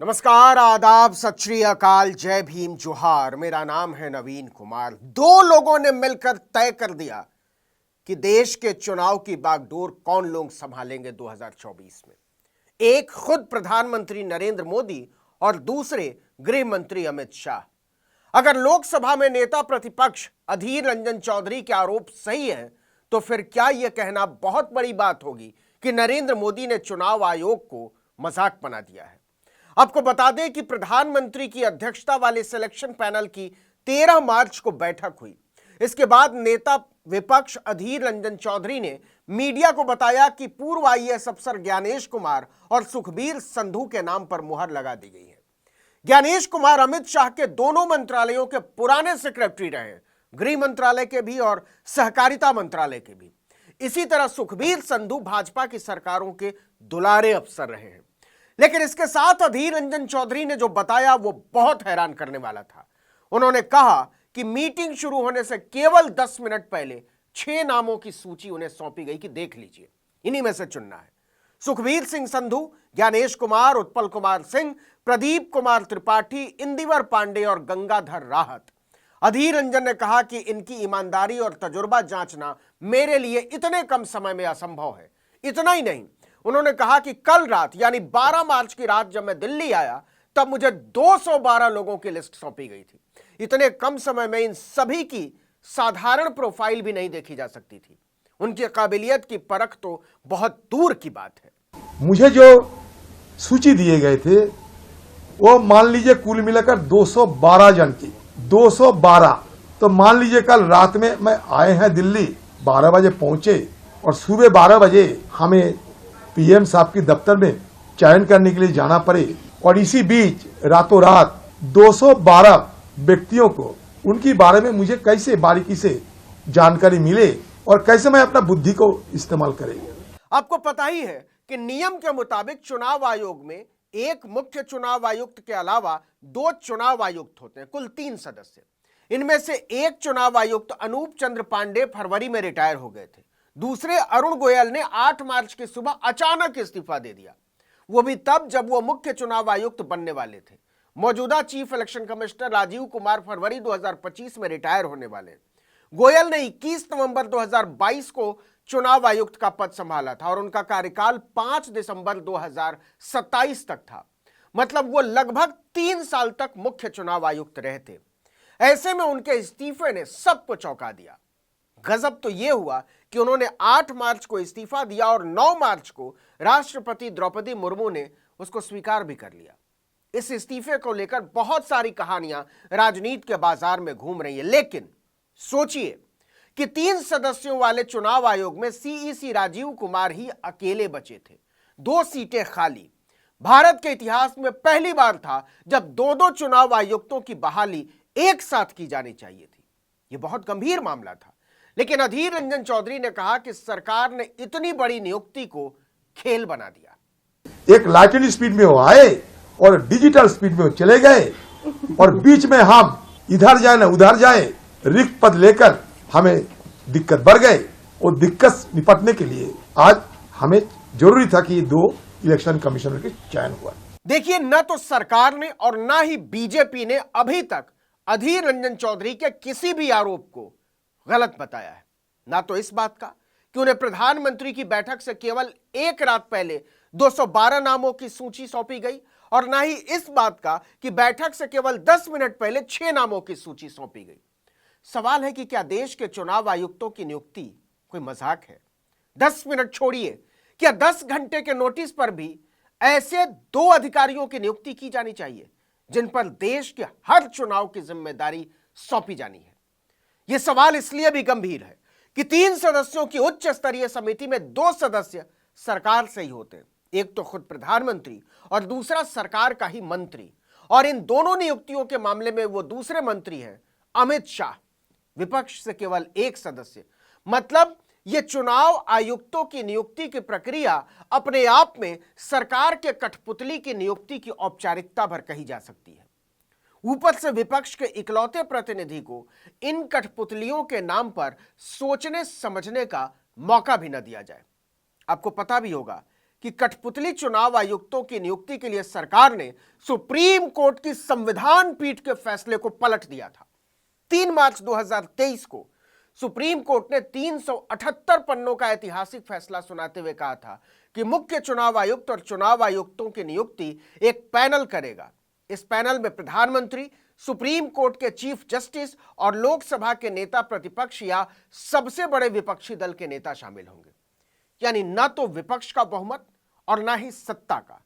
नमस्कार, आदाब, सत श्री अकाल, जय भीम, जोहार। मेरा नाम है नवीन कुमार। दो लोगों ने मिलकर तय कर दिया कि देश के चुनाव की बागडोर कौन लोग संभालेंगे 2024 में। एक खुद प्रधानमंत्री नरेंद्र मोदी और दूसरे गृह मंत्री अमित शाह। अगर लोकसभा में नेता प्रतिपक्ष अधीर रंजन चौधरी के आरोप सही हैं, तो फिर क्या यह कहना बहुत बड़ी बात होगी कि नरेंद्र मोदी ने चुनाव आयोग को मजाक बना दिया है। आपको बता दें कि प्रधानमंत्री की अध्यक्षता वाले सिलेक्शन पैनल की 13 मार्च को बैठक हुई। इसके बाद नेता विपक्ष अधीर रंजन चौधरी ने मीडिया को बताया कि पूर्व आईएएस अफसर ज्ञानेश कुमार और सुखबीर संधू के नाम पर मुहर लगा दी गई है। ज्ञानेश कुमार अमित शाह के दोनों मंत्रालयों के पुराने सेक्रेटरी रहे हैं, गृह मंत्रालय के भी और सहकारिता मंत्रालय के भी। इसी तरह सुखबीर संधू भाजपा की सरकारों के दुलारे अफसर रहे हैं। लेकिन इसके साथ अधीर रंजन चौधरी ने जो बताया वो बहुत हैरान करने वाला था। उन्होंने कहा कि मीटिंग शुरू होने से केवल 10 मिनट पहले 6 नामों की सूची उन्हें सौंपी गई कि देख लीजिए, इन्हीं में से चुनना है। सुखबीर सिंह संधू, ज्ञानेश कुमार, उत्पल कुमार सिंह, प्रदीप कुमार त्रिपाठी, इंदिवर पांडे और गंगाधर राहत। अधीर रंजन ने कहा कि इनकी ईमानदारी और तजुर्बा जांचना मेरे लिए इतने कम समय में असंभव है। इतना ही नहीं, उन्होंने कहा कि कल रात यानी 12 मार्च की रात जब मैं दिल्ली आया तब मुझे 212 लोगों की लिस्ट सौंपी गई थी। इतने कम समय में इन सभी की साधारण प्रोफाइल भी नहीं देखी जा सकती थी। उनकी काबिलियत की परख तो बहुत दूर की बात है। मुझे जो सूची दिए गए थे वो मान लीजिए कुल मिलाकर 212 जन की 212। तो मान लीजिए कल रात में मैं आए हैं दिल्ली, 12 बजे पहुंचे और सुबह 12 बजे हमें पीएम साहब की दफ्तर में चयन करने के लिए जाना पड़े और इसी बीच रातों रात 212 व्यक्तियों को उनके बारे में मुझे कैसे बारीकी से जानकारी मिले और कैसे मैं अपना बुद्धि को इस्तेमाल करेंगे। आपको पता ही है कि नियम के मुताबिक चुनाव आयोग में एक मुख्य चुनाव आयुक्त के अलावा 2 चुनाव आयुक्त होते हैं, कुल 3 सदस्य। इनमें से एक चुनाव आयुक्त अनूप चंद्र पांडे फरवरी में रिटायर हो गए थे। दूसरे अरुण गोयल ने 8 मार्च की सुबह अचानक इस्तीफा दे दिया, वो भी तब जब वो मुख्य चुनाव आयुक्त बनने वाले थे। मौजूदा chief election commissioner Rajiv Kumar फरवरी 2025 में रिटायर होने वाले। गोयल ने 21 नवंबर 2022 को चुनाव आयुक्त का पद संभाला था और उनका कार्यकाल 5 दिसंबर 2027 तक था। मतलब वो लगभग 3 साल तक मुख्य चुनाव आयुक्त रहे थे। ऐसे में उनके इस्तीफे ने सबको चौंका दिया। गजब तो यह हुआ कि उन्होंने 8 मार्च को इस्तीफा दिया और 9 मार्च को राष्ट्रपति द्रौपदी मुर्मू ने उसको स्वीकार भी कर लिया। इस इस्तीफे को लेकर बहुत सारी कहानियां राजनीति के बाजार में घूम रही है। लेकिन सोचिए कि 3 सदस्यों वाले चुनाव आयोग में सीईसी राजीव कुमार ही अकेले बचे थे, 2 सीटें खाली। भारत के इतिहास में पहली बार था जब 2-2 चुनाव आयुक्तों की बहाली एक साथ की जानी चाहिए थी। यह बहुत गंभीर मामला था। लेकिन अधीर रंजन चौधरी ने कहा कि सरकार ने इतनी बड़ी नियुक्ति को खेल बना दिया। एक लाइटनिंग स्पीड में वो आए और डिजिटल स्पीड में वो चले गए और बीच में हम इधर जाए ना उधर जाए, रिक्त पद लेकर हमें दिक्कत बढ़ गए और दिक्कत से निपटने के लिए आज हमें जरूरी था कि 2 इलेक्शन कमिश्नर के चयन हुआ। देखिए, न तो सरकार ने और न ही बीजेपी ने अभी तक अधीर रंजन चौधरी के किसी भी आरोप को गलत बताया है। ना तो इस बात का कि उन्हें प्रधानमंत्री की बैठक से केवल एक रात पहले 212 नामों की सूची सौंपी गई और ना ही इस बात का कि बैठक से केवल 10 मिनट पहले 6 नामों की सूची सौंपी गई। सवाल है कि क्या देश के चुनाव आयुक्तों की नियुक्ति कोई मजाक है? 10 मिनट छोड़िए, क्या 10 घंटे के नोटिस पर भी ऐसे 2 अधिकारियों की नियुक्ति की जानी चाहिए जिन पर देश के हर चुनाव की जिम्मेदारी सौंपी जानी है? यह सवाल इसलिए भी गंभीर है कि 3 सदस्यों की उच्च स्तरीय समिति में 2 सदस्य सरकार से ही होते हैं, एक तो खुद प्रधानमंत्री और दूसरा सरकार का ही मंत्री। और इन दोनों नियुक्तियों के मामले में वो दूसरे मंत्री हैं अमित शाह, विपक्ष से केवल एक सदस्य। मतलब यह चुनाव आयुक्तों की नियुक्ति की प्रक्रिया अपने आप में सरकार के कठपुतली की नियुक्ति की औपचारिकता भर कही जा सकती है। ऊपर से विपक्ष के इकलौते प्रतिनिधि को इन कठपुतलियों के नाम पर सोचने समझने का मौका भी न दिया जाए। आपको पता भी होगा कि कठपुतली चुनाव आयुक्तों की नियुक्ति के लिए सरकार ने सुप्रीम कोर्ट की संविधान पीठ के फैसले को पलट दिया था। 3 मार्च 2023 को सुप्रीम कोर्ट ने 378 पन्नों का ऐतिहासिक फैसला सुनाते हुए कहा था कि मुख्य चुनाव आयुक्त और चुनाव आयुक्तों की नियुक्ति एक पैनल करेगा। इस पैनल में प्रधानमंत्री, सुप्रीम कोर्ट के चीफ जस्टिस और लोकसभा के नेता प्रतिपक्ष या सबसे बड़े विपक्षी दल के नेता शामिल होंगे। यानी न तो विपक्ष का बहुमत और न ही सत्ता का।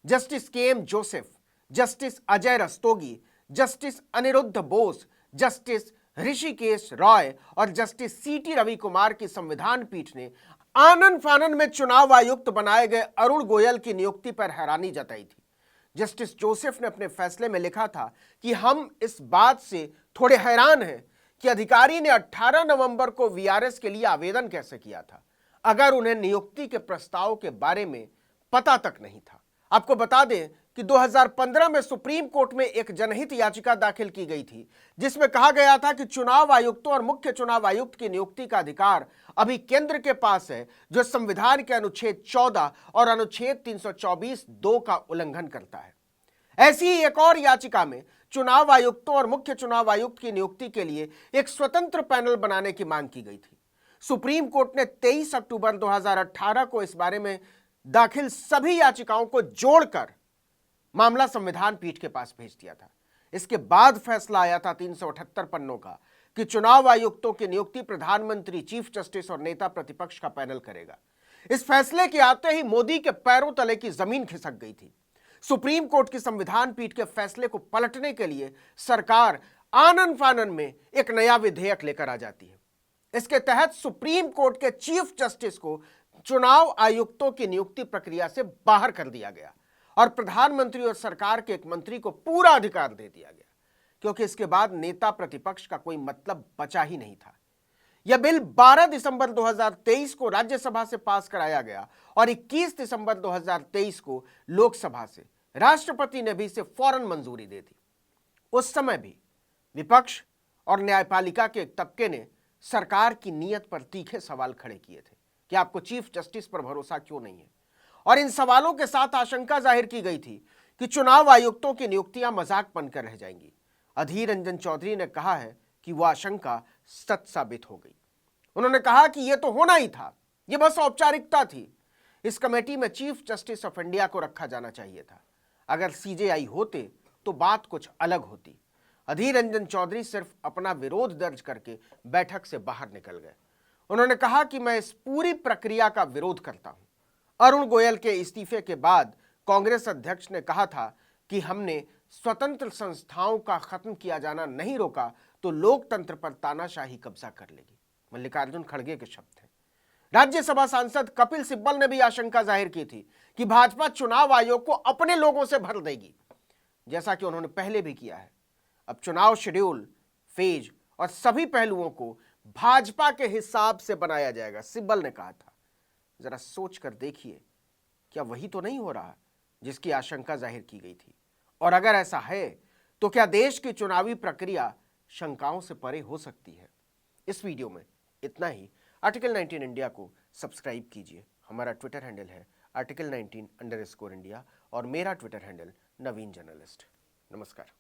जस्टिस के.एम. Joseph, justice Ajay Rastogi, justice Aniruddha Bose, justice Rishikesh Roy और जस्टिस सी.टी. रवि कुमार की संविधान पीठ ने आनन फानन में चुनाव आयुक्त बनाए गए अरुण गोयल की नियुक्ति पर हैरानी जताई थी। जस्टिस जोसेफ ने अपने फैसले में लिखा था कि हम इस बात से थोड़े हैरान हैं कि अधिकारी ने 18 नवंबर को वीआरएस के लिए आवेदन कैसे किया था, अगर उन्हें नियुक्ति के प्रस्ताव के बारे में पता तक नहीं था। आपको बता दें कि 2015 में सुप्रीम कोर्ट में एक जनहित याचिका दाखिल की गई थी, जिसमें कहा गया था कि चुनाव आयुक्तों और मुख्य चुनाव आयुक्त की नियुक्ति का अधिकार अभी केंद्र के पास है, जो संविधान के अनुच्छेद 14 और अनुच्छेद 324(2) का उल्लंघन करता है। ऐसी ही एक और याचिका में चुनाव आयुक्तों और मुख्य चुनाव आयुक्त की नियुक्ति के लिए एक स्वतंत्र पैनल बनाने की मांग की गई थी। सुप्रीम कोर्ट ने 23 अक्टूबर 2018 को इस बारे में दाखिल सभी याचिकाओं को जोड़कर मामला संविधान पीठ के पास भेज दिया था। इसके बाद फैसला आया था 378 पन्नों का कि चुनाव आयुक्तों की नियुक्ति प्रधानमंत्री, चीफ जस्टिस और नेता प्रतिपक्ष का पैनल करेगा। इस फैसले के आते ही मोदी के पैरों तले की जमीन खिसक गई थी। सुप्रीम कोर्ट की संविधान पीठ के फैसले को पलटने के लिए सरकार आनन फानन में एक नया विधेयक लेकर आ जाती है। इसके तहत सुप्रीम कोर्ट के चीफ जस्टिस को चुनाव आयुक्तों की नियुक्ति प्रक्रिया से बाहर कर दिया गया और प्रधानमंत्री और सरकार के एक मंत्री को पूरा अधिकार दे दिया गया, क्योंकि इसके बाद नेता प्रतिपक्ष का कोई मतलब बचा ही नहीं था। यह बिल 12 दिसंबर 2023 को राज्यसभा से पास कराया गया और 21 दिसंबर 2023 को लोकसभा से। राष्ट्रपति ने भी इसे फौरन मंजूरी दे दी। उस समय भी विपक्ष और न्यायपालिका के एक तबके ने सरकार की नीयत पर तीखे सवाल खड़े किए थे कि आपको चीफ जस्टिस पर भरोसा क्यों नहीं है, और इन सवालों के साथ आशंका जाहिर की गई थी कि चुनाव आयुक्तों की नियुक्तियां मजाक बनकर रह जाएंगी। अधीर रंजन चौधरी ने कहा है कि वह आशंका सच साबित हो गई। उन्होंने कहा कि यह तो होना ही था, यह बस औपचारिकता थी। इस कमेटी में चीफ जस्टिस ऑफ इंडिया को रखा जाना चाहिए था। अगर सीजेआई होते तो बात कुछ अलग होती। अधीर रंजन चौधरी सिर्फ अपना विरोध दर्ज करके बैठक से बाहर निकल गए। उन्होंने कहा कि मैं इस पूरी प्रक्रिया का विरोध करता हूं। अरुण गोयल के इस्तीफे के बाद कांग्रेस अध्यक्ष ने कहा था कि हमने स्वतंत्र संस्थाओं का खत्म किया जाना नहीं रोका तो लोकतंत्र पर तानाशाही कब्जा कर लेगी। मल्लिकार्जुन खड़गे के शब्द थे। राज्यसभा सांसद कपिल सिब्बल ने भी आशंका जाहिर की थी कि भाजपा चुनाव आयोग को अपने लोगों से भर देगी, जैसा कि उन्होंने पहले भी किया है। अब चुनाव शेड्यूल, फेज और सभी पहलुओं को भाजपा के हिसाब से बनाया जाएगा, सिब्बल ने कहा था। जरा सोच कर देखिए, क्या वही तो नहीं हो रहा जिसकी आशंका जाहिर की गई थी? और अगर ऐसा है तो क्या देश की चुनावी प्रक्रिया शंकाओं से परे हो सकती है? इस वीडियो में इतना ही। आर्टिकल 19 इंडिया को सब्सक्राइब कीजिए। हमारा ट्विटर हैंडल है article19_India और मेरा ट्विटर हैंडल नवीन जर्नलिस्ट। नमस्कार।